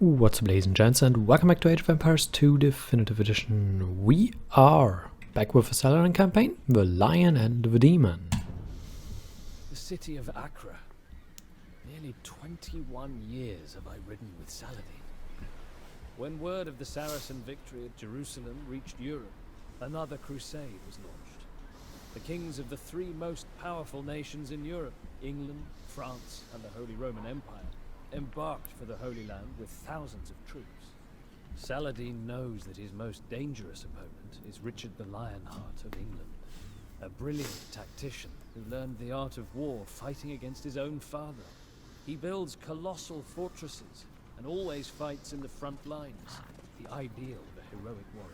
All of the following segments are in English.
What's up, ladies and gents, and welcome back to Age of Empires 2 Definitive Edition. We are back with the Saladin campaign, the Lion and the Demon. The city of Acre. Nearly 21 years have I ridden with Saladin. When word of the Saracen victory at Jerusalem reached Europe, another crusade was launched. The kings of the three most powerful nations in Europe, England, France, and the Holy Roman Empire, embarked for the Holy Land with thousands of troops. Saladin knows that his most dangerous opponent is Richard the Lionheart of England, a brilliant tactician who learned the art of war fighting against his own father. He builds colossal fortresses and always fights in the front lines, the ideal of a heroic warrior.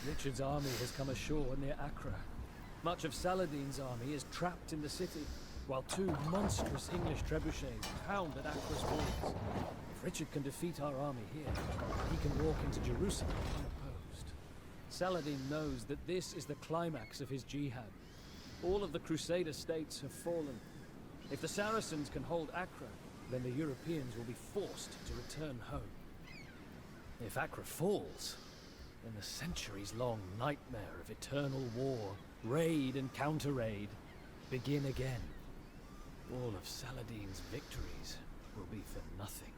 Richard's army has come ashore near Acre. Much of Saladin's army is trapped in the city, while two monstrous English trebuchets pound at Acre's walls. If Richard can defeat our army here, he can walk into Jerusalem unopposed. Saladin knows that this is the climax of his jihad. All of the Crusader states have fallen. If the Saracens can hold Acre, then the Europeans will be forced to return home. If Acre falls, then the centuries-long nightmare of eternal war, raid and counter-raid, begin again. All of Saladin's victories will be for nothing.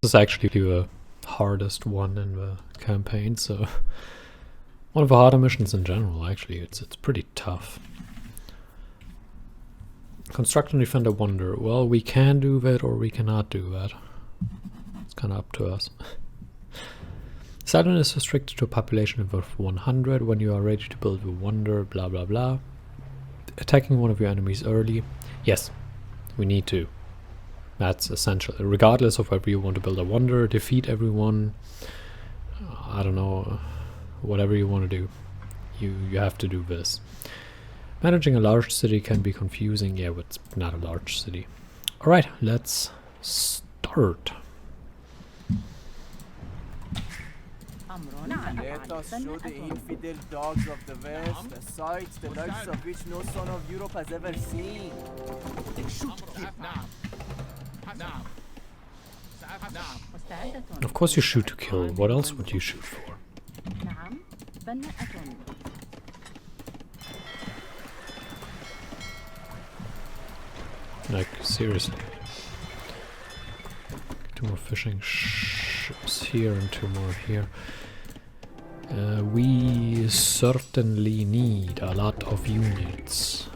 This is actually the hardest one in the campaign, so one of the harder missions in general. Actually, it's pretty tough. Construct and defend a wonder. Well, we can do that or we cannot do that. It's kind of up to us. Saladin is restricted to a population of 100 when you are ready to build a wonder, blah blah blah. Attacking one of your enemies early. Yes, we need to. That's essential. Regardless of whether you want to build a wonder, defeat everyone, I don't know, whatever you want to do, you have to do this. Managing a large city can be confusing. Yeah, but it's not a large city. Alright, let's start. Let us show the infidel dogs of the West a sight the likes of which no son of Europe has ever seen. Of course you shoot to kill. What else would you shoot for? Like, seriously. Two more fishing ships here and two more here. We certainly need a lot of units.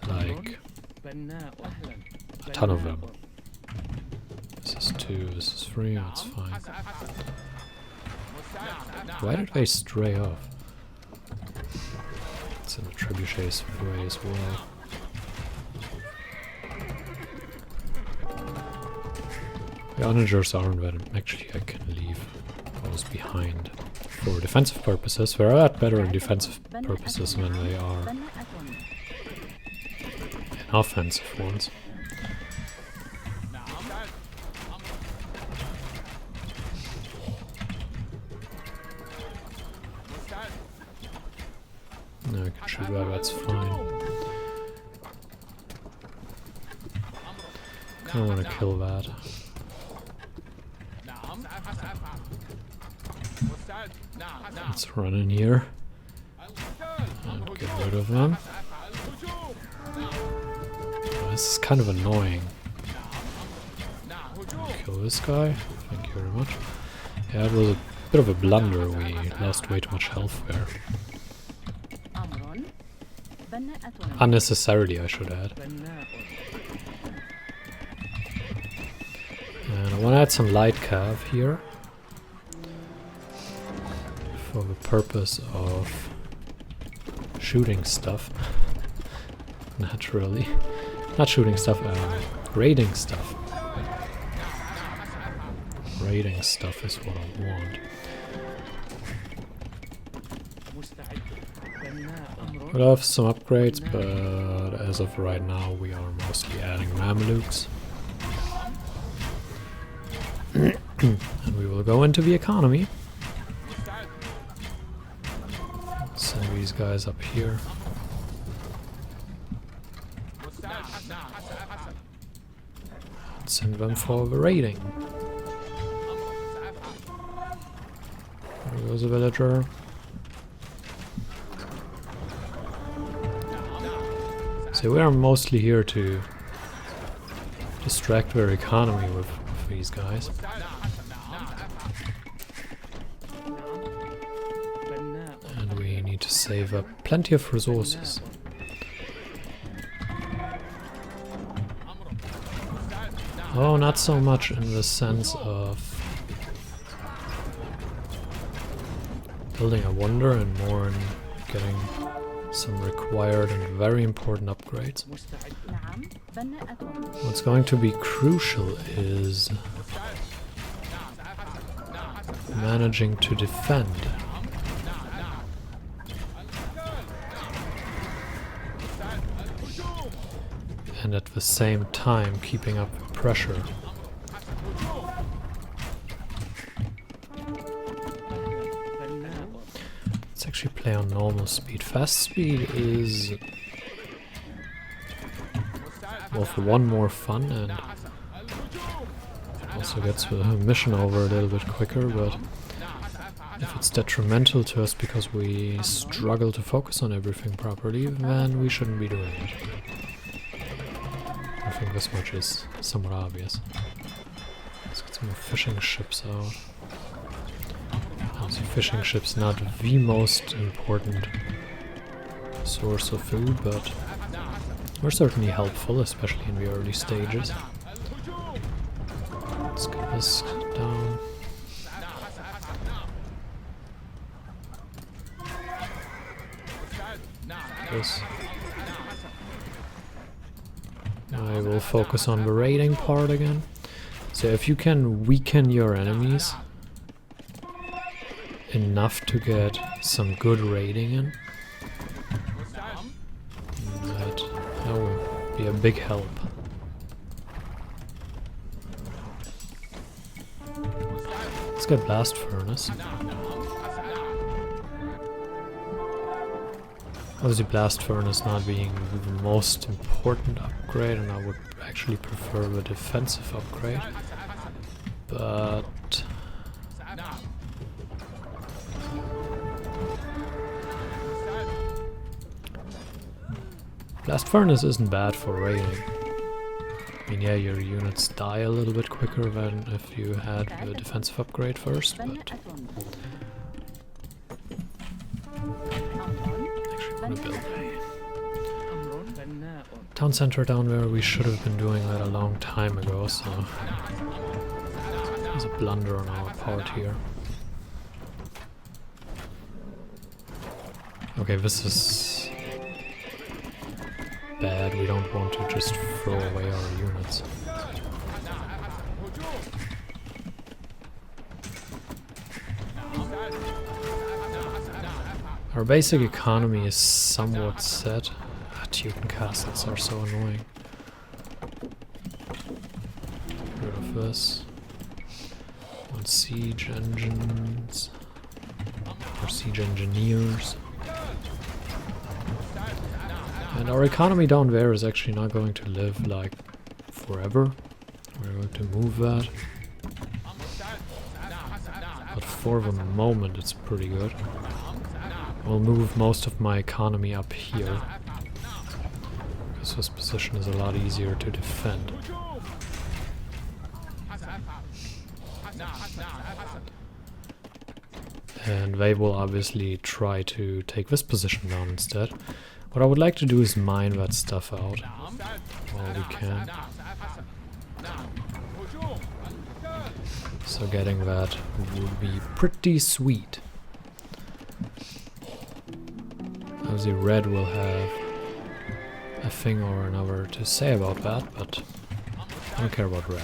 Like, a ton of them. This is 2, this is 3, that's fine. Why did I stray off? It's in the trebuchets way as well. The onagers aren't that. Actually, I can leave those behind for defensive purposes. They're a lot better in defensive purposes than they are in offensive ones. No, I can shoot that, that's fine. Kinda wanna kill that. Let's run in here and get rid of them. Oh, this is kind of annoying. Kill this guy. Thank you very much. Yeah, it was a bit of a blunder. We lost way too much health there. Unnecessarily, I should add. And I want to add some light cav here. For the purpose of shooting stuff. Naturally. Not shooting stuff, raiding stuff. Raiding stuff is what I want. We'll have some upgrades, but as of right now we are mostly adding Mamelukes. And we will go into the economy. Send these guys up here. Send them for the raiding. There goes a villager. So we are mostly here to distract their economy with these guys. And we need to save up plenty of resources. Oh, not so much in the sense of building a wonder and more in getting some required and very important upgrades. What's going to be crucial is managing to defend. And at the same time keeping up the pressure. Let's actually play on normal speed. Fast speed is both one more fun and also gets the mission over a little bit quicker, but if it's detrimental to us because we struggle to focus on everything properly, then we shouldn't be doing it. I think this much is somewhat obvious. Let's get some more fishing ships out. Obviously, fishing ships not the most important source of food, but they're certainly helpful, especially in the early stages. Let's get this down. This. I will focus on the raiding part again. So if you can weaken your enemies enough to get some good raiding in, that will be a big help. Let's get Blast Furnace. Obviously Blast Furnace not being the most important upgrade, and I would actually prefer the defensive upgrade. But Blast Furnace isn't bad for raiding. I mean, yeah, your units die a little bit quicker than if you had the defensive upgrade first, but actually want to build a town center down there. We should have been doing that a long time ago, so there's a blunder on our part here. Okay, this is bad. We don't want to just throw away our units. Our basic economy is somewhat set. Teuton castles are so annoying. Get rid of this. Want siege engines. Or siege engineers. And our economy down there is actually not going to live like forever. We're going to move that. But for the moment it's pretty good. I'll move most of my economy up here, because this position is a lot easier to defend. And they will obviously try to take this position down instead. What I would like to do is mine that stuff out while we can. So getting that would be pretty sweet. Obviously Red will have a thing or another to say about that, but I don't care about Red.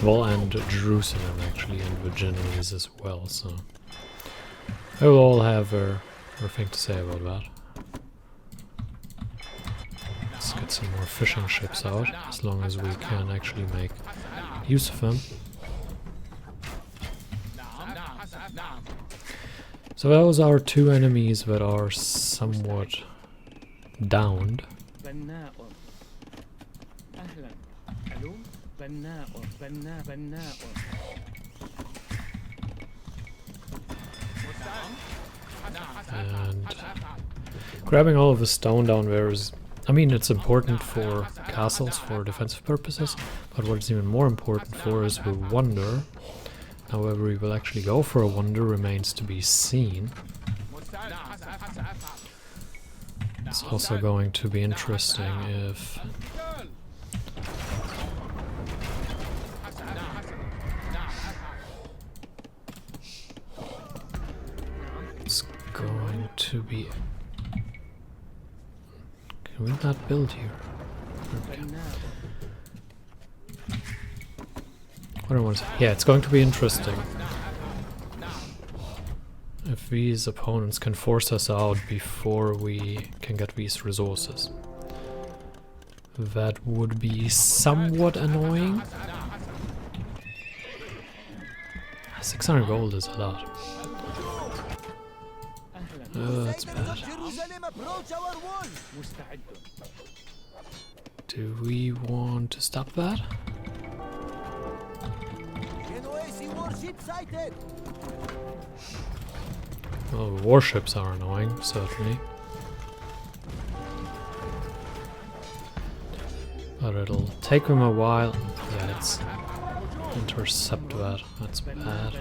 Well, and Jerusalem actually, and the Genoese as well, so they will all have their thing to say about that. Let's get some more fishing ships out, as long as we can actually make use of them. So those are two enemies that are somewhat downed. بناء أهلا ألو بناء بناء And grabbing all of the stone down there is, I mean, it's important for castles for defensive purposes, but what it's even more important for is the wonder. Now whether we will actually go for a wonder remains to be seen. It's also going to be interesting if it's going to be... Can we not build here? Okay. What do I want to say? Yeah, it's going to be interesting if these opponents can force us out before we can get these resources. That would be somewhat annoying. 600 gold is a lot. That's bad. Do we want to stop that? Well, warships are annoying, certainly. But it'll take them a while. Yeah, let's intercept that. That's bad.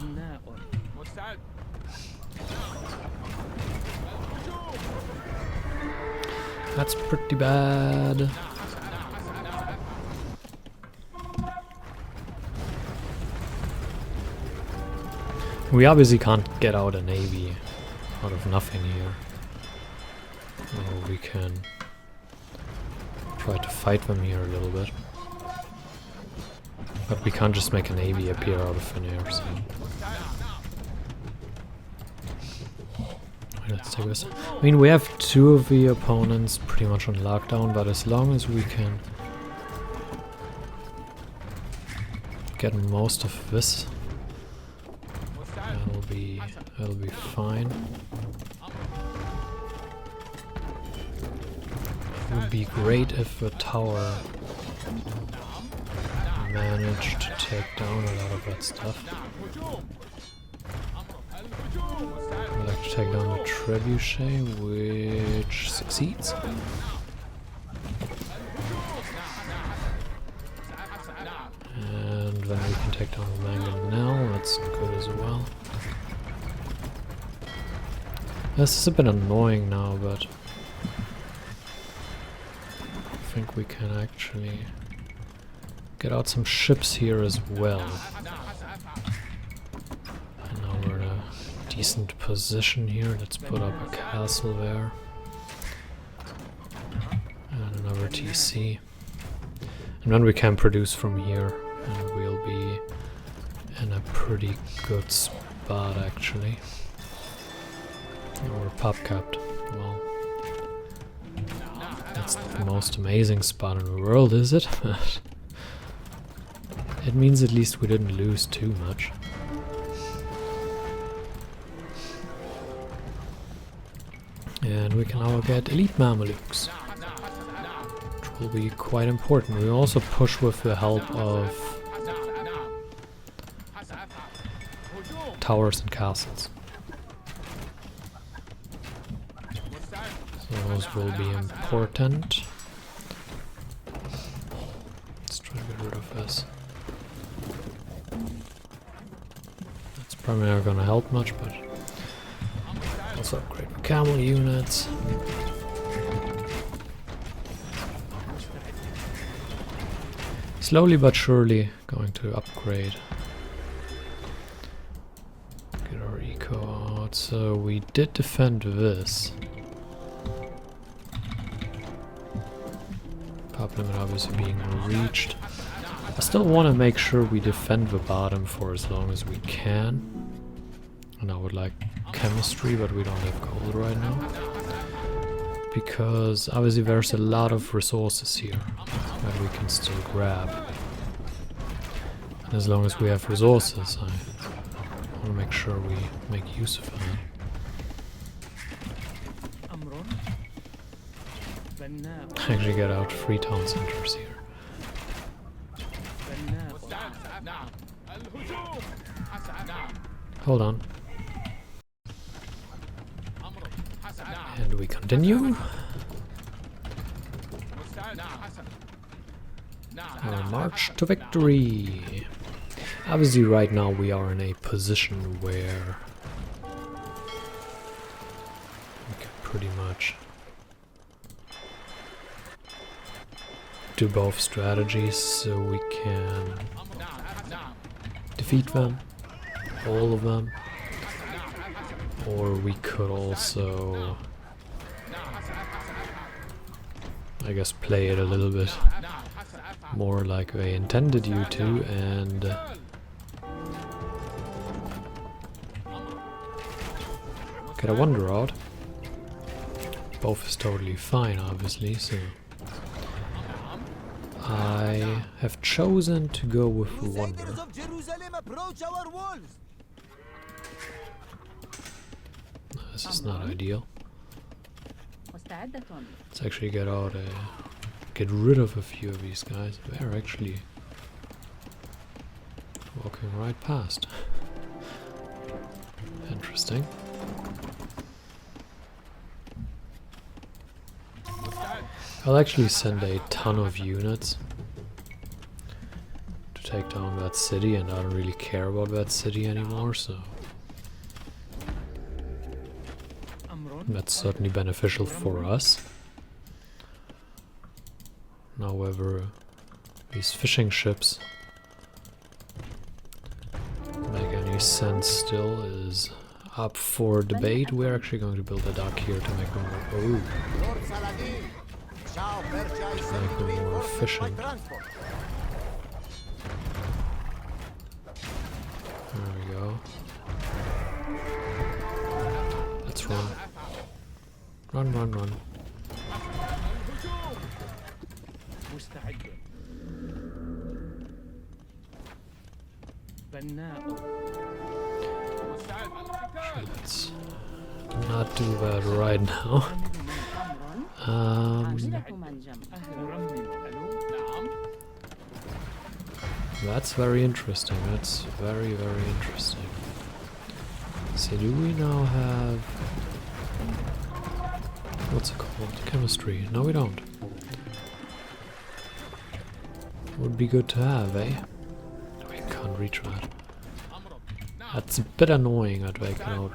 That's pretty bad. We obviously can't get out a navy out of nothing here. Or we can try to fight them here a little bit. But we can't just make a navy appear out of thin air, so... Let's take this. I mean, we have two of the opponents pretty much on lockdown, but as long as we can get most of this, that'll be fine. It would be great if the tower managed to take down a lot of that stuff. I'd like to take down the trebuchet, which succeeds. And then we can take down the mangonel, that's good as well. This is a bit annoying now, but I think we can actually get out some ships here as well. And now we're in a decent position here. Let's put up a castle there. And another TC. And then we can produce from here. And we'll be in a pretty good spot actually. We're pop capped. Well, that's not the most amazing spot in the world, is it? It means at least we didn't lose too much. And we can now get elite Mamelukes, which will be quite important. We also push with the help of towers and castles. So those will be important. Let's try to get rid of this. That's probably not going to help much, but also upgrade the camel units. Slowly but surely going to upgrade. Get our eco out. So we did defend this. Pop limit obviously being reached. I still want to make sure we defend the bottom for as long as we can. And I would like chemistry, but we don't have gold right now. Because obviously there's a lot of resources here that we can still grab. And as long as we have resources, I want to make sure we make use of them. بناء Actually get out 3 town centers here. بناء نعم الهجوم حسن نعم Hold on. أمر حسن نعم And we continue. مستعد نعم حسن نعم Our march to victory. Obviously right now we are in a position where we can pretty much do both strategies, so we can defeat them, all of them, or we could also, I guess, play it a little bit more like they intended you to and get a wonder out. Both is totally fine, obviously, so I have chosen to go with wonder. Crusaders of Jerusalem approach our walls. This is not ideal. مستعدة. Let's actually get rid of a few of these guys. They're actually walking right past. Interesting. I'll actually send a ton of units to take down that city, and I don't really care about that city anymore, so that's certainly beneficial for us. Now, whether these fishing ships make any sense still is up for debate. We're actually going to build a dock here to make them more, Lord Saladin, Shah Persia is sent to reinforce by efficient. transport. There we go. Let's run. Run, run, run. مستعد بناء Let's not do that right now. عاجلة منجم. أرمم ألو نعم That's very interesting. That's very, very interesting. So do we now have... what's it called? Chemistry. No, we don't. Would be good to have, eh? We can't reach that. That's a bit annoying that they can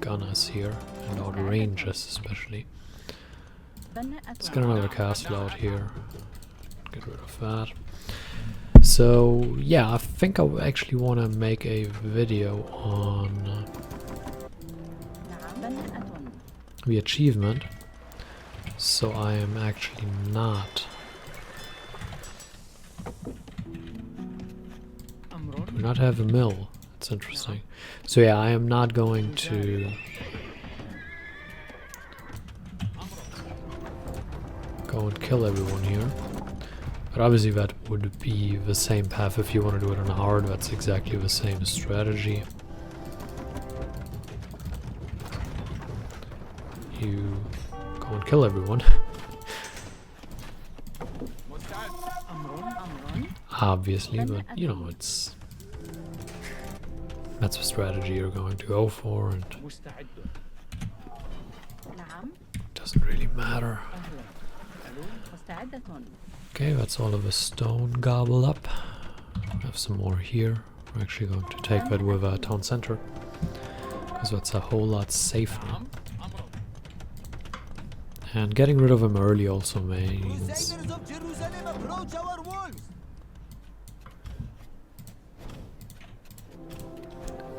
outgun us here, and outrange us especially. Let's get another castle out here. Get rid of that. So yeah, I think I actually want to make a video on the achievement. So I am actually not... do not have a mill. That's interesting. So yeah, I am not going to go and kill everyone here. But obviously that would be the same path if you want to do it on hard. That's exactly the same strategy. You go and kill everyone. Obviously, but you know, that's the strategy you're going to go for, and مستعد نعم. it doesn't really matter. أهلا ألو مستعدة. Okay, that's all of the stone gobbled up. We have some more here. We're actually going to take that with our town center, because that's a whole lot safer. And getting rid of them early also means Crusaders of Jerusalem approach our walls.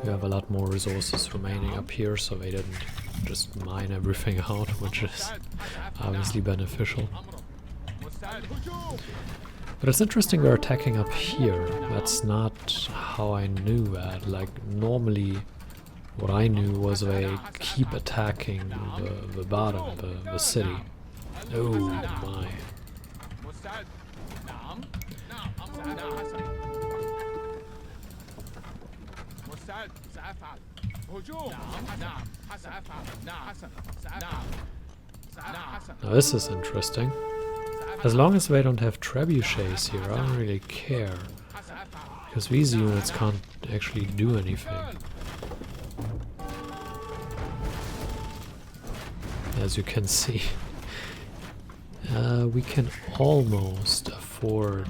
we have a lot more resources remaining up here, so they didn't just mine everything out, which is obviously beneficial. But it's interesting they're attacking up here. That's not how I knew that. Like, normally what I knew was they keep attacking the bottom, the city. Oh my. Now this is interesting. As long as they don't have trebuchets here, I don't really care. Because these units can't actually do anything. As you can see. We can almost afford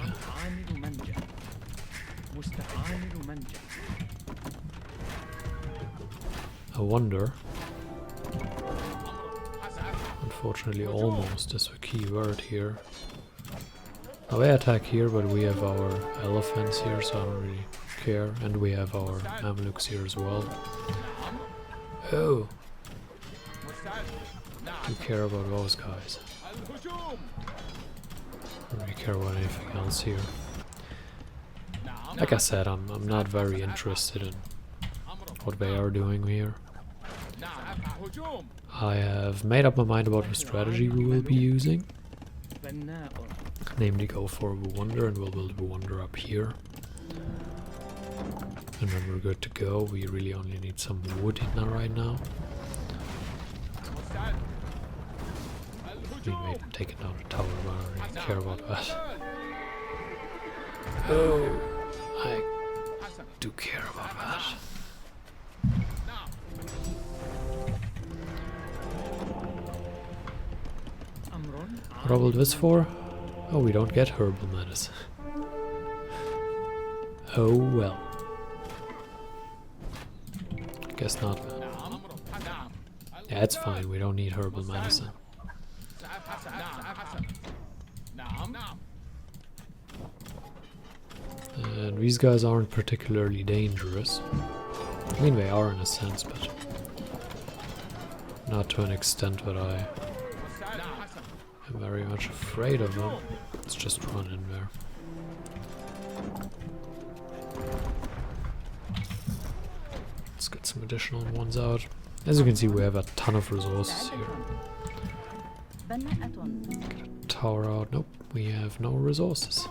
a wonder. Unfortunately, almost is a key word here. Now they attack here, but we have our elephants here, so I don't really care. And we have our Mamluks here as well. Oh! Do care about those guys. Don't really care about anything else here. Like I said, I'm not very interested in what they are doing here. I have made up my mind about the strategy we will be using. Namely, go for the wonder, and we'll build the wonder up here. And then we're good to go. We really only need some wood in there right now. We may take it down the tower, but I don't really care about that. Oh, I do care about that. What do I build this for? Oh, we don't get herbal medicine. Oh well. Guess not. Yeah, it's fine. We don't need herbal medicine. And these guys aren't particularly dangerous. I mean, they are in a sense, but not to an extent that I am very much afraid of them. Let's just run in there. Let's get some additional ones out. As you can see, we have a ton of resources here. Get a tower out. Nope, we have no resources.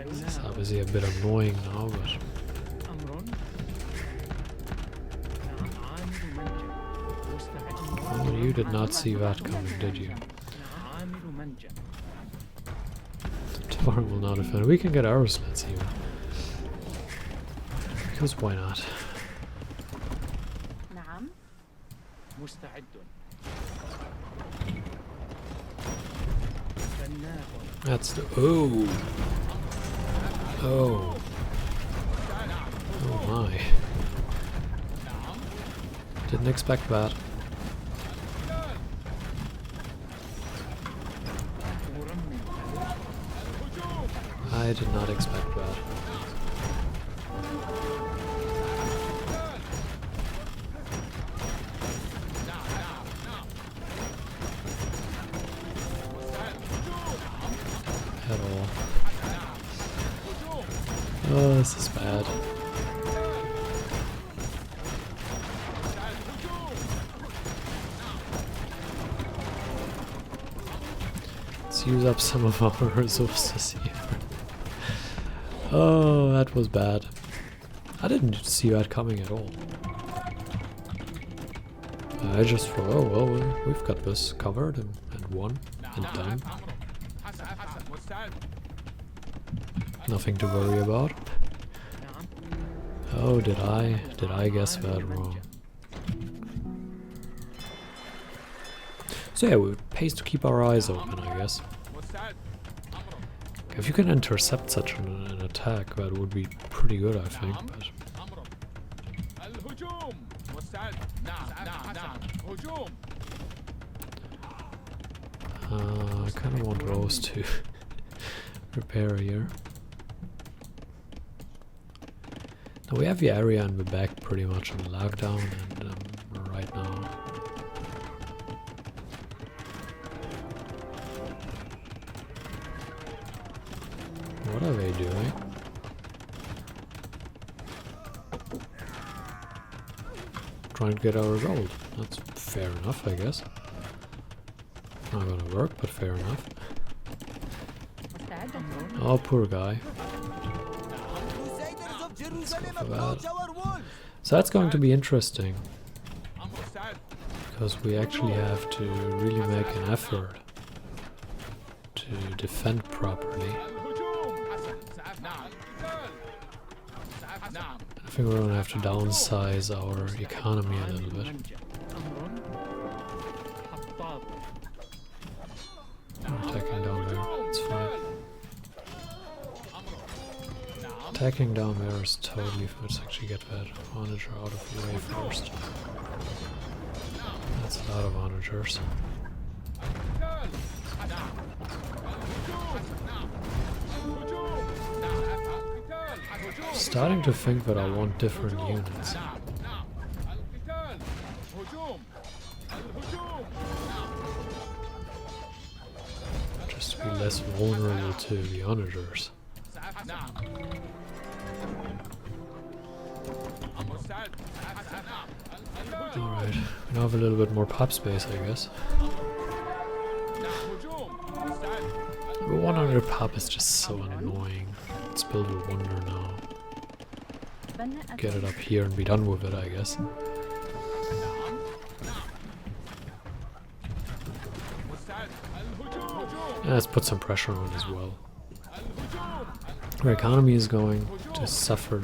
It's obviously a bit annoying now, but... Oh, you did not see that coming, did you? The tower will not defend. We can get arrow slits here. Because why not? That's the... Oh! Oh! Oh my. Didn't expect that. I did not expect that. At all. Oh, this is bad. Let's use up some of our resources here. Oh, that was bad. I didn't see that coming at all. I just thought, oh well, we've got this covered and won and done. Nothing to worry about. Oh, did I guess that wrong? So yeah, it pays to keep our eyes open, I guess. If you can intercept such an attack, that would be pretty good, I think. But I kind of want those to repair here. Now we have the area in the back pretty much on lockdown, and right now. What are they doing? Trying to get our gold. That's fair enough, I guess. Not gonna work, but fair enough. Oh, poor guy. Let's go for that. So that's going to be interesting. because we actually have to really make an effort to defend properly. I think we're gonna have to downsize our economy a little bit. Attacking down there, it's fine. Attacking down there is totally fine. Let's actually get that onager out of the way first. That's a lot of onagers. Starting to think that I want different units. Just to be less vulnerable to the onagers. Alright, we now have a little bit more pop space, I guess. The 100 pop is just so annoying. Let's build a wonder now. Get it up here and be done with it, I guess. And let's put some pressure on as well. Our economy is going to suffer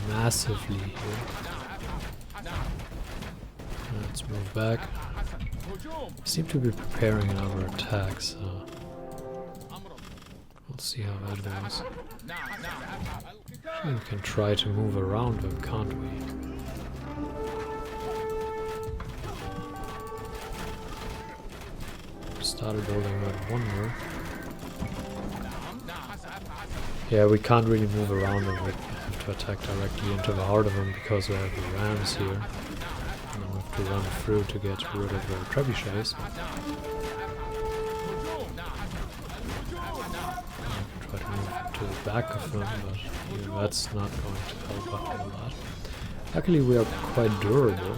massively here. Let's move back. Seem to be preparing another attack, so we'll see how that goes. We can try to move around them, can't we? Started building that wonder. Yeah, we can't really move around them. We have to attack directly into the heart of them because we have the rams here. And then we have to run through to get rid of the trebuchets. Try to move to the back of them, but yeah, that's not going to help up a lot. Luckily we are quite durable.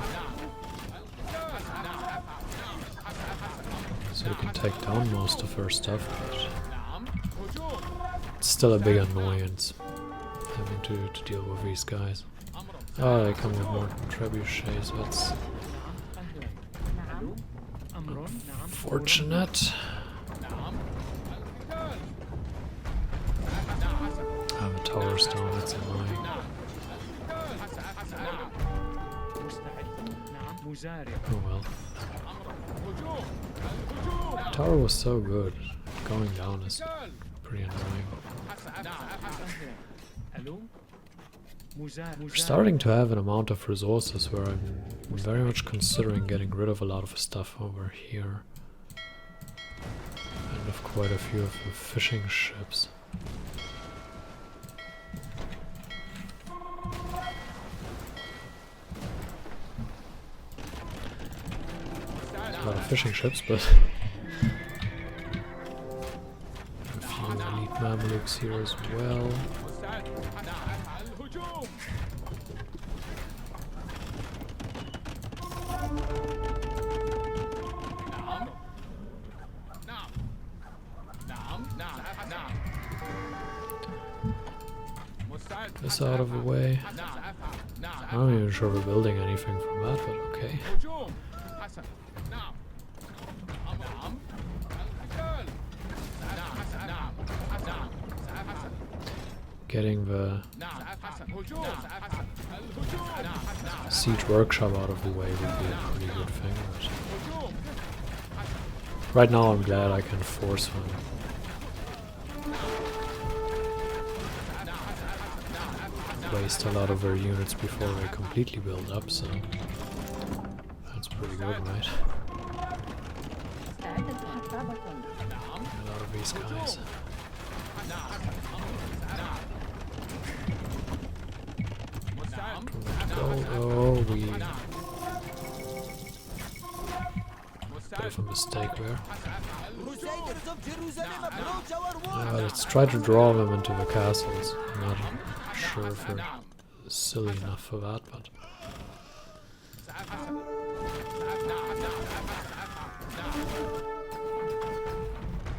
So we can take down most of her stuff, but it's still a big annoyance having to deal with these guys. Oh, they come with more trebuchets, that's unfortunate. Oh, the tower's down, that's annoying. Oh well. The tower was so good. Going down is pretty annoying. We're starting to have an amount of resources where I'm very much considering getting rid of a lot of stuff over here. And of quite a few of the fishing ships. A lot of fishing ships, but a few elite Mamelukes here as well. This out of the way. I'm not even sure we're building anything from that, but okay. Getting the siege workshop out of the way would be a pretty good thing. But right now I'm glad I can force them. Waste a lot of their units before they completely build up, so that's pretty good, right? A lot of these guys. Oh, we... Bit of a mistake there. Let's try to draw them into the castles. I'm not sure if we're silly enough for that, but...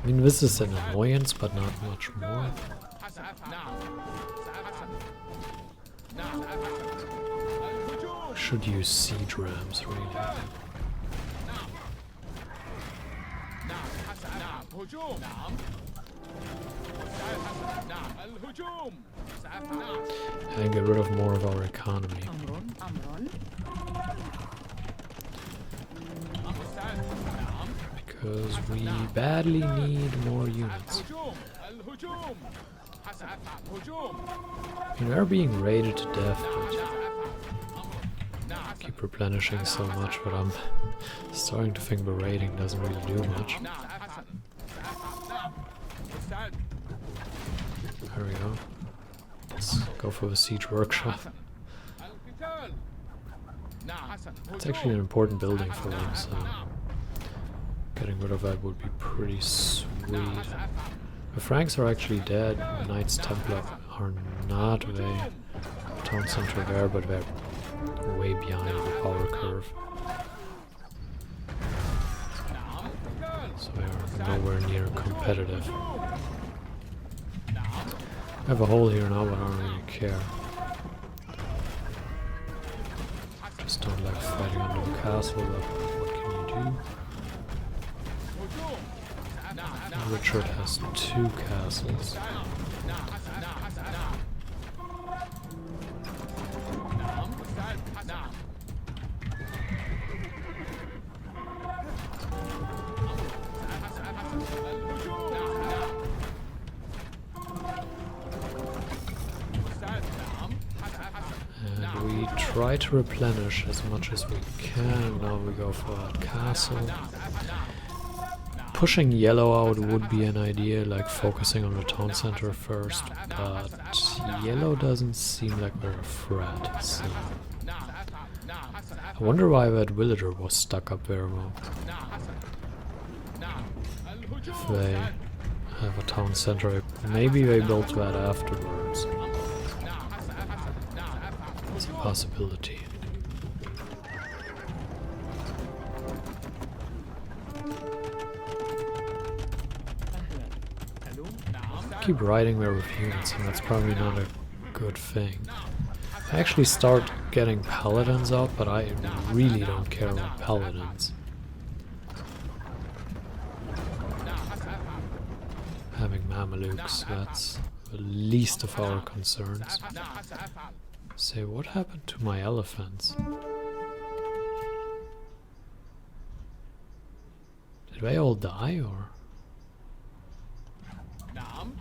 I mean, this is an annoyance, but not much more. Should use siege rams, really. الهجوم نعم مستعد حسن نعم الهجوم سأفعل نعم And get rid of more of our economy. أمر مستعد نعم Because we badly need more units. الهجوم الهجوم سأفعل هجوم You know, we're being raided to death, but سأفعل أمر نعم keep replenishing so much, but I'm starting to think the raiding doesn't really do much. نعم حسن سأفعل نعم مستعد There we go. Let's go for the siege workshop. حسن القتال نعم حسن It's actually an important building for them, so getting rid of that would be pretty sweet. The Franks are actually dead. The Knights Templar are not. They town center there, but they're way behind the power curve. So they are nowhere near competitive. I have a hole here now, but I don't really care. Just don't like fighting under the castle, but what can you do? Richard has 2 castles. And we try to replenish as much as we can. Now we go for that castle. Pushing yellow out would be an idea, like focusing on the town center first, but yellow doesn't seem like they're a threat, so... I wonder why that villager was stuck up there, well. If they have a town center, maybe they built that afterwards. It's a possibility. Keep riding there with units, and that's probably not a good thing. I actually start getting paladins out, but I really don't care about paladins. Having Mamelukes, that's the least of our concerns. Say, what happened to my elephants? Did they all die, or...?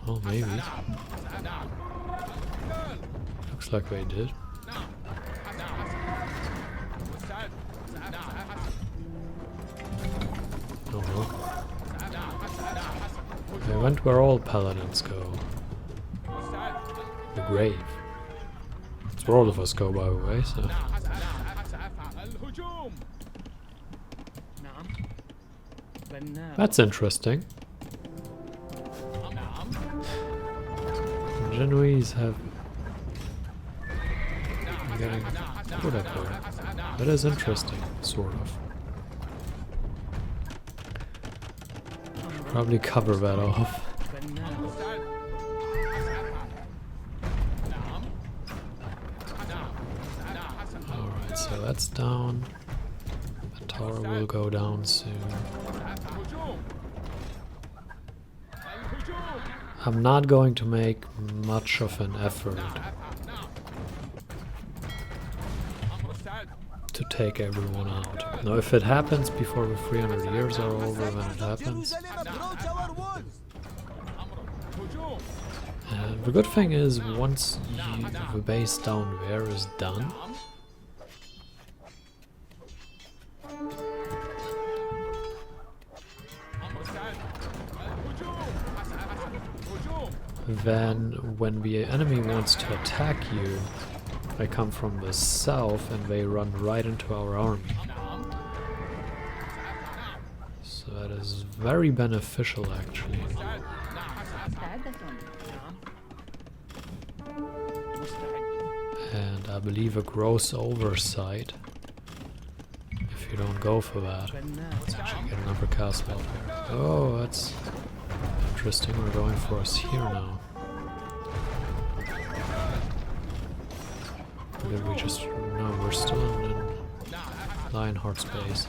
Oh, maybe. Looks like they did. Oh no. They went where all paladins go. The grave. That's where all of us go, by the way, so... That's interesting. Genoese have... I'm getting... whatever. That is interesting, sort of. Probably cover that off. Alright, so that's down. The tower will go down soon. I'm not going to make much of an effort to take everyone out. Now, if it happens before the 300 years are over, then it happens. And the good thing is, once the base down there is done, then when the enemy wants to attack you, they come from the south and they run right into our army. So that is very beneficial, actually. And I believe a gross oversight if you don't go for that. Let's actually get another castle out there. Oh, that's interesting. We're going for us here now. Or did we just... no, we're still in Lionheart's base.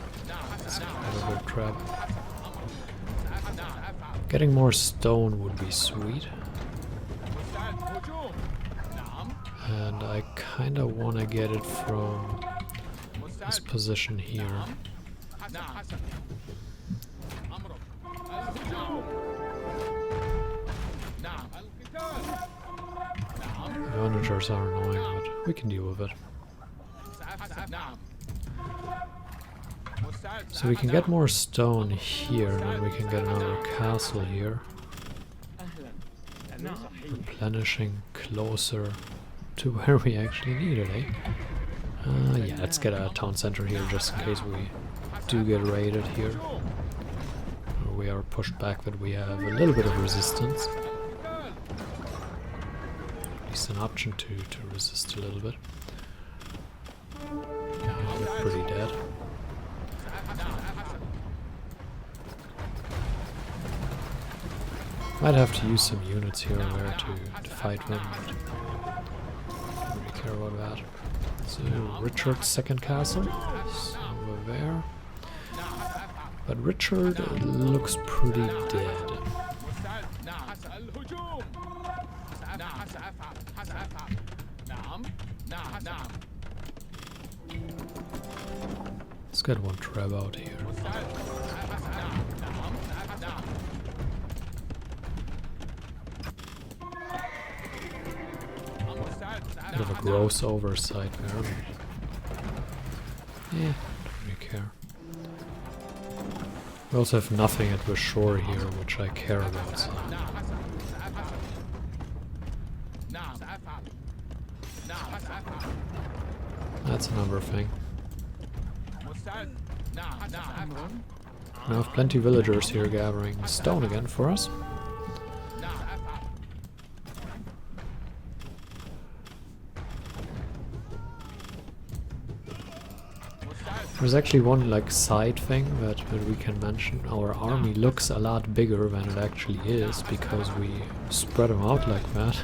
That's kind of a trap. Getting more stone would be sweet. مستعد هجوم نعم And I kinda wanna get it from this مستعد position here. نعم حسن أمرك الهجوم نعم القتال نعم Villagers are annoying, but we can deal with it. سأفعل نعم مستعد So we can get more stone here, and then we can get another castle here. أهلا أنا صحيح Replenishing closer to where we actually need it, eh? Yeah, let's get a town center here just in case we do get raided here. Or we are pushed back, but we have a little bit of resistance. At least an option to resist a little bit. Yeah, we're pretty dead. Might have to use some units here and there to fight them, but don't really care about that. So Richard's second castle is over there. But Richard looks pretty dead. مستعد نعم الهجوم نعم سأفعل نعم نعم نعم Let's get one trap out here. مستعد نعم نعم نعم مستعد Bit of a gross oversight there, but yeah, don't really care. We also have nothing at the shore here, which I care about, so that's another thing. We have plenty of villagers here gathering stone again for us. There's actually one like side thing that we can mention. Our army looks a lot bigger than it actually is because we spread them out like that.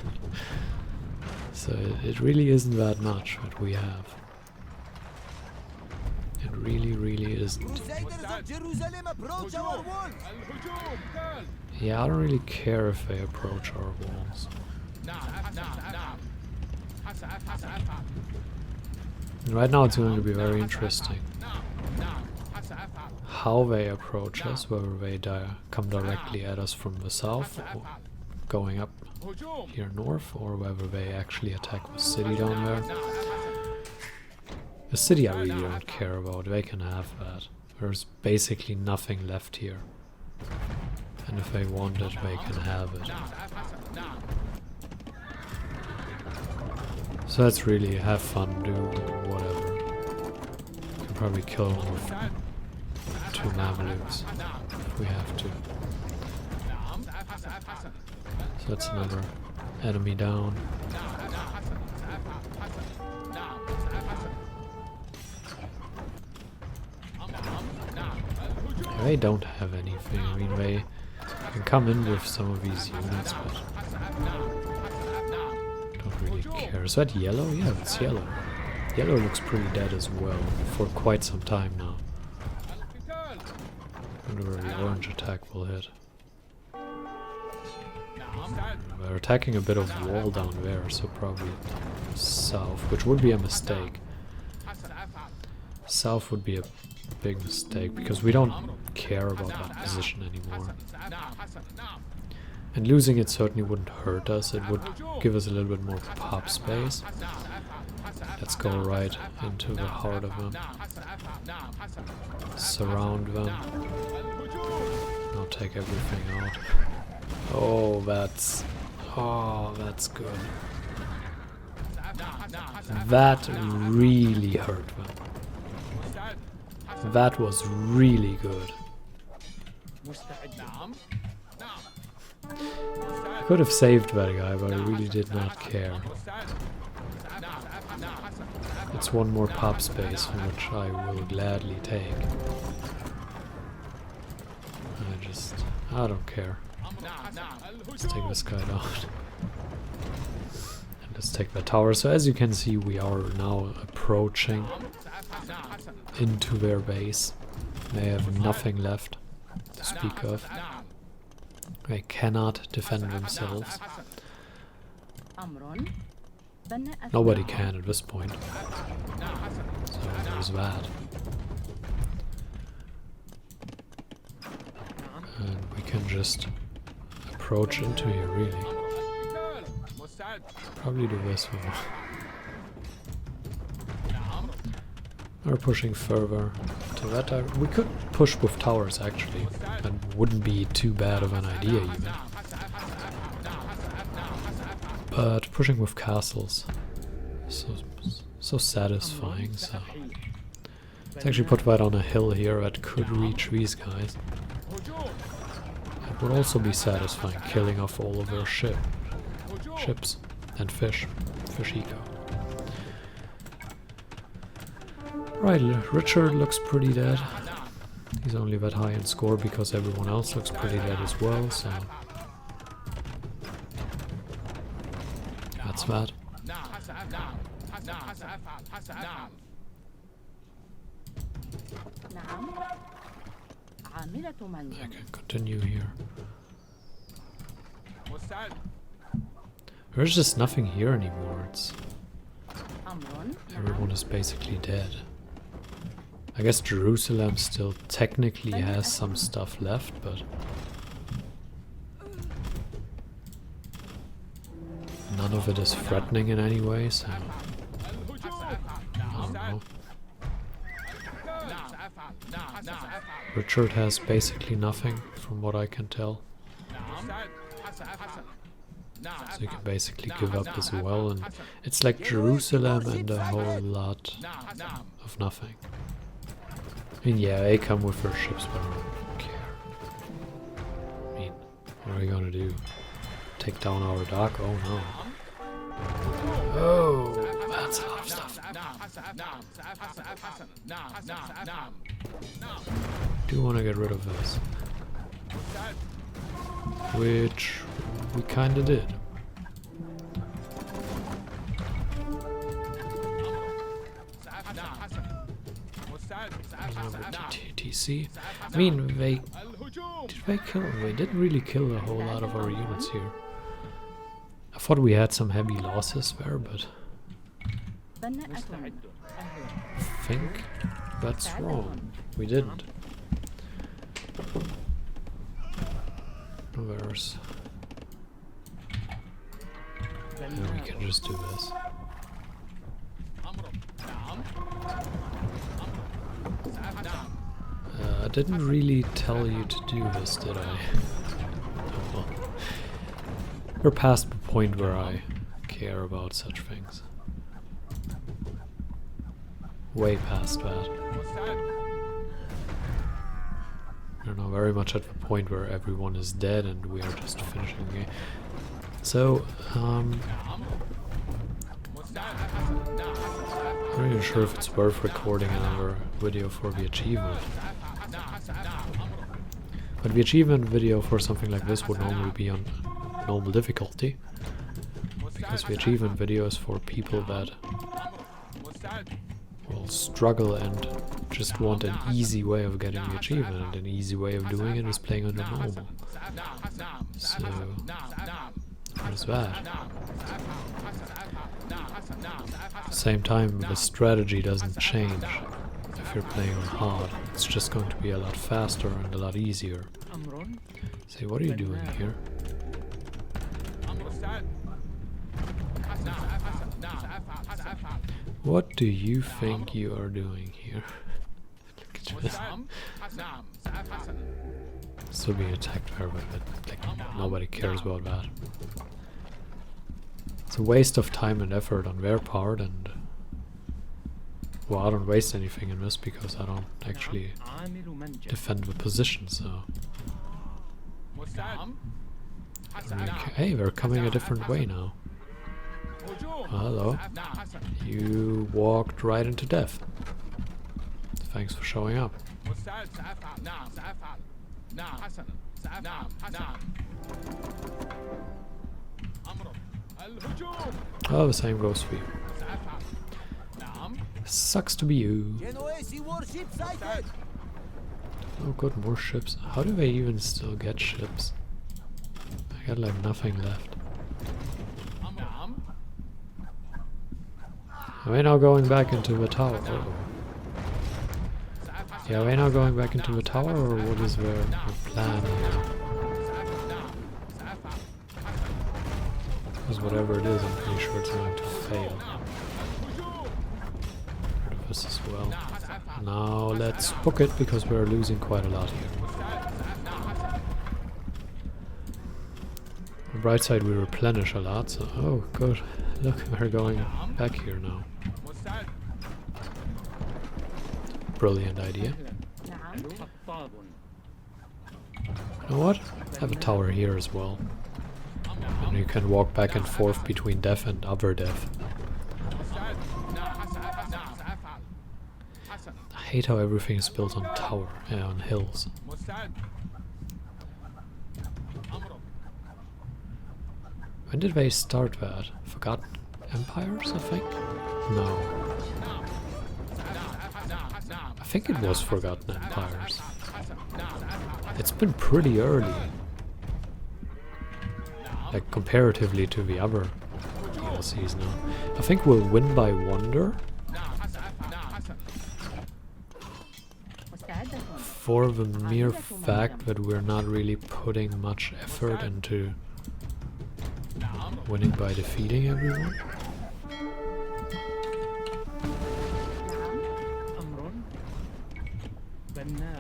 So it really isn't that much that we have. It really isn't. Crusaders of Jerusalem approach our walls! الهجوم قال Yeah, I don't really care if they approach our walls. نعم نعم نعم سأفعل And right now it's going to be very interesting نعم نعم سأفعل how they approach us, whether they come directly at us from the south or going up هجوم here north, or whether they actually attack the city down there. The city I really don't care about, they can have that. There's basically nothing left here. And if they want it, they can have it. So that's really, have fun, do whatever. Can probably kill them with 2 Mamelukes if we have to. So that's another enemy down. They don't have anything. I mean, they can come in with some of these units, but don't really care. Is that yellow? Yeah, it's yellow. Yellow looks pretty dead as well for quite some time now. I wonder where the orange attack will hit. They're attacking a bit of wall down there, so probably south, which would be a mistake. South would be a big mistake because we don't care about that position anymore. And losing it certainly wouldn't hurt us, it would give us a little bit more pop space. Let's go right into the heart of them. Surround them. I'll take everything out. Oh, that's good. That really hurt them. That was really good. I could have saved that guy, but I really did not care. It's one more pop space, which I will gladly take. I don't care. Let's take this guy down. And let's take the tower. So as you can see, we are now approaching into their base. They have nothing left to speak of. They cannot defend themselves. أمر بناءة Nobody can at this point. So there's that. And we can just approach into here, really. Probably do this one. We're pushing further to that direction. We could push with towers, actually. That wouldn't be too bad of an idea, even. But pushing with castles, so satisfying. So let's actually put that on a hill here that could reach these guys. It would also be satisfying, killing off all of their ships and fish eco. Right, Richard looks pretty dead. He's only that high in score because everyone else looks pretty dead as well, so that's that. نعم عاملة I منزل can continue here. There's just nothing here anymore. It's أمر everyone is basically dead. I guess Jerusalem still technically has some stuff left, but none of it is threatening in any way, so I don't know. Richard has basically nothing from what I can tell. So you can basically give up as well, and it's like Jerusalem and a whole lot of nothing. I mean, yeah, they come with their ships, but I don't care. I mean, what are we gonna do? Take down our dock? Oh no. Oh, that's a lot of stuff. Do want to get rid of this. Which we kinda did. TC. I mean, did they kill? They didn't really kill a whole lot of our units here. I thought we had some heavy losses there, but بناءة I think that's wrong. We didn't. There's. Yeah, we can just do this. I didn't really tell you to do this, did I? Well, we're past the point where I care about such things. Way past that. We're now very much at the point where everyone is dead and we are just finishing the game. So, I'm not even sure if it's worth recording another video for the achievement. But the achievement video for something like this would normally be on normal difficulty, because the achievement video is for people that will struggle and just want an easy way of getting the achievement, and an easy way of doing it is playing under normal. So, what is that? At the same time, the strategy doesn't change if you're playing on hard. It's just going to be a lot faster and a lot easier. Say, what are you doing here? What do you think you are doing here? Look at this. Still being attacked there, but like, nobody cares about that. It's a waste of time and effort on their part, and well, I don't waste anything in this because I don't actually defend the position, so hey, they're coming a different way now. Hello. You walked right into death. Thanks for showing up. Oh, the same goes for you. Sucks to be you. Oh good, more ships. How do they even still get ships? I got like nothing left. Are we now going back into the tower? Uh-oh. Yeah, are we now going back into the tower, or what is the plan here? Because whatever it is, I'm pretty sure it's going to fail. Rid of this as well. Now let's book it, because we're losing quite a lot here. On the bright side, we replenish a lot, so... Oh, good. Look, we're going back here now. Brilliant idea. نعم. خطاب. You know what? Have a tower here as well. And you can walk back and forth between death and other death. I hate how everything is built on tower, on hills. When did they start that? Forgotten Empires, I think? No. I think it was Forgotten Empires. It's been pretty early. Like comparatively to the other DLCs now. I think we'll win by wonder. مستعدة. For the mere fact that we're not really putting much effort into winning by defeating everyone. نعم. أمر بناء.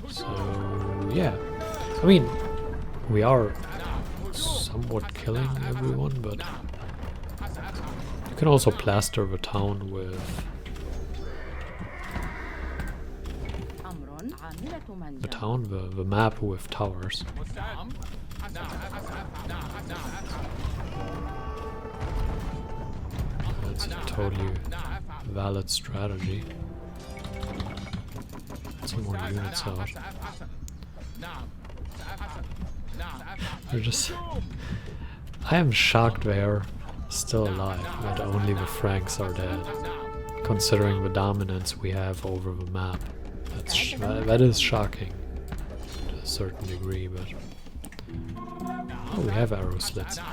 So yeah, I mean, we are somewhat killing everyone, but you can also plaster the town with أمر عاملة the منجم. town, the map with towers. That's a totally valid strategy. Some more units out. They're just... I am shocked they're still alive, that only the Franks are dead. Considering the dominance we have over the map. That is shocking to a certain degree, but... Oh, we have arrow slits. So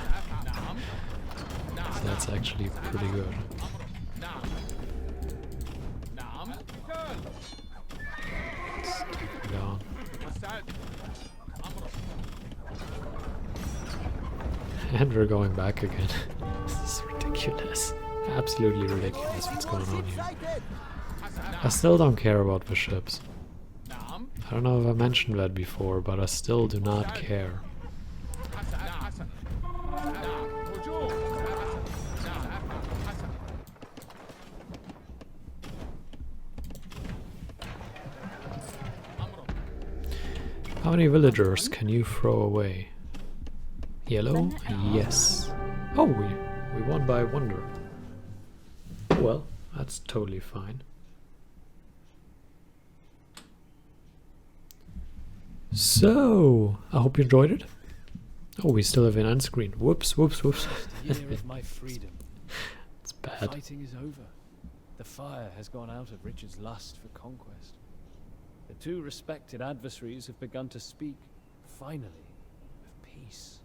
that's actually pretty good. Let's take them down. And we're going back again. This is ridiculous. Absolutely ridiculous what's going on here. I still don't care about the ships. I don't know if I mentioned that before, but I still do not care. How many villagers can you throw away? Yellow? Yes. Oh, we won by wonder. Well, that's totally fine. So, I hope you enjoyed it. Oh, we still have an end screen. Whoops, whoops, whoops. The year of my freedom. It's bad. Fighting is over. The fire has gone out of Richard's lust for conquest. The two respected adversaries have begun to speak, finally, of peace.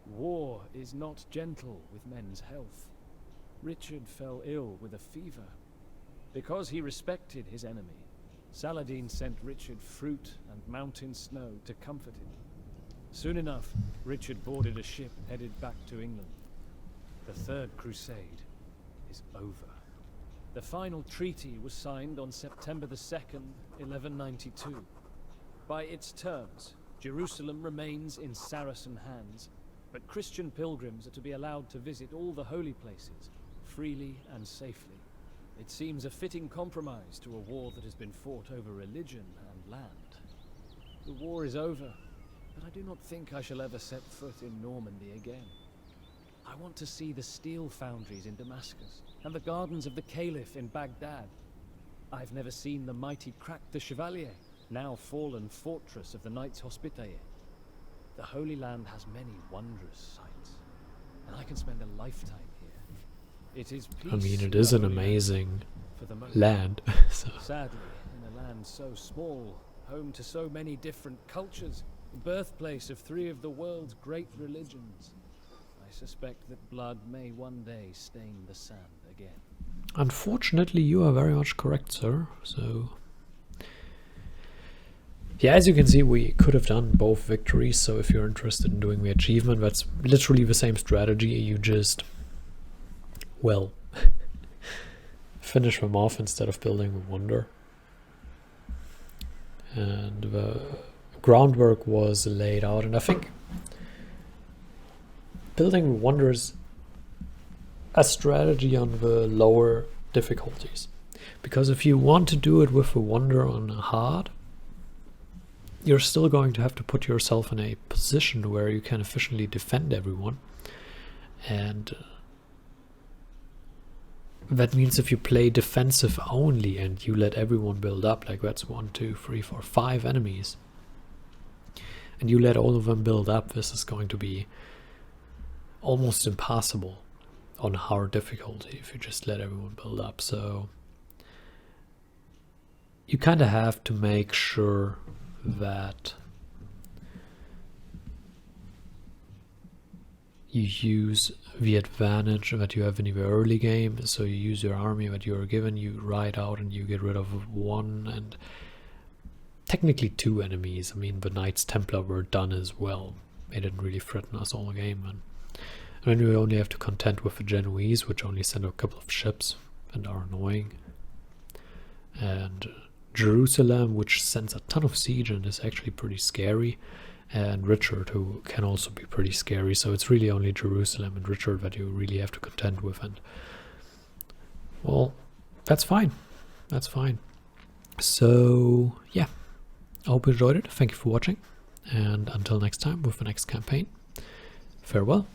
War is not gentle with men's health. Richard fell ill with a fever. Because he respected his enemy, Saladin sent Richard fruit and mountain snow to comfort him. Soon enough, Richard boarded a ship headed back to England. The Third Crusade is over. The final treaty was signed on September the 2nd, 1192. By its terms, Jerusalem remains in Saracen hands, but Christian pilgrims are to be allowed to visit all the holy places, freely and safely. It seems a fitting compromise to a war that has been fought over religion and land. The war is over, but I do not think I shall ever set foot in Normandy again. I want to see the steel foundries in Damascus, and the gardens of the Caliph in Baghdad. I've never seen the mighty Crac de Chevalier, now fallen fortress of the Knights Hospitaller. The Holy Land has many wondrous sights, and I can spend a lifetime here. It is peace I mean, it in is the an Holy Land amazing for the moment. land. So Sadly, in a a land so small, home to so many different cultures, the birthplace of 3 of the world's great religions. I suspect that blood may one day stain the sand again. Unfortunately, you are very much correct, sir. So, yeah, as you can see, we could have done both victories. So if you're interested in doing the achievement, that's literally the same strategy. You just, well, finish them off instead of building a wonder. And the groundwork was laid out, and I think building wonders a strategy on the lower difficulties, because if you want to do it with a wonder on hard, you're still going to have to put yourself in a position where you can efficiently defend everyone, and that means if you play defensive only and you let everyone build up, like that's 1, 2, 3, 4, 5 enemies, and you let all of them build up, this is going to be almost impossible on hard difficulty if you just let everyone build up. So you kind of have to make sure that you use the advantage that you have in the early game. So you use your army that you are given, you ride out and you get rid of 1 and technically 2 enemies. I mean, the Knights Templar were done as well. They didn't really threaten us all game, and then we only have to contend with the Genoese, which only send a couple of ships and are annoying. And Jerusalem, which sends a ton of siege and is actually pretty scary. And Richard, who can also be pretty scary. So it's really only Jerusalem and Richard that you really have to contend with. And, well, that's fine. That's fine. So, yeah. I hope you enjoyed it. Thank you for watching. And until next time with the next campaign, farewell.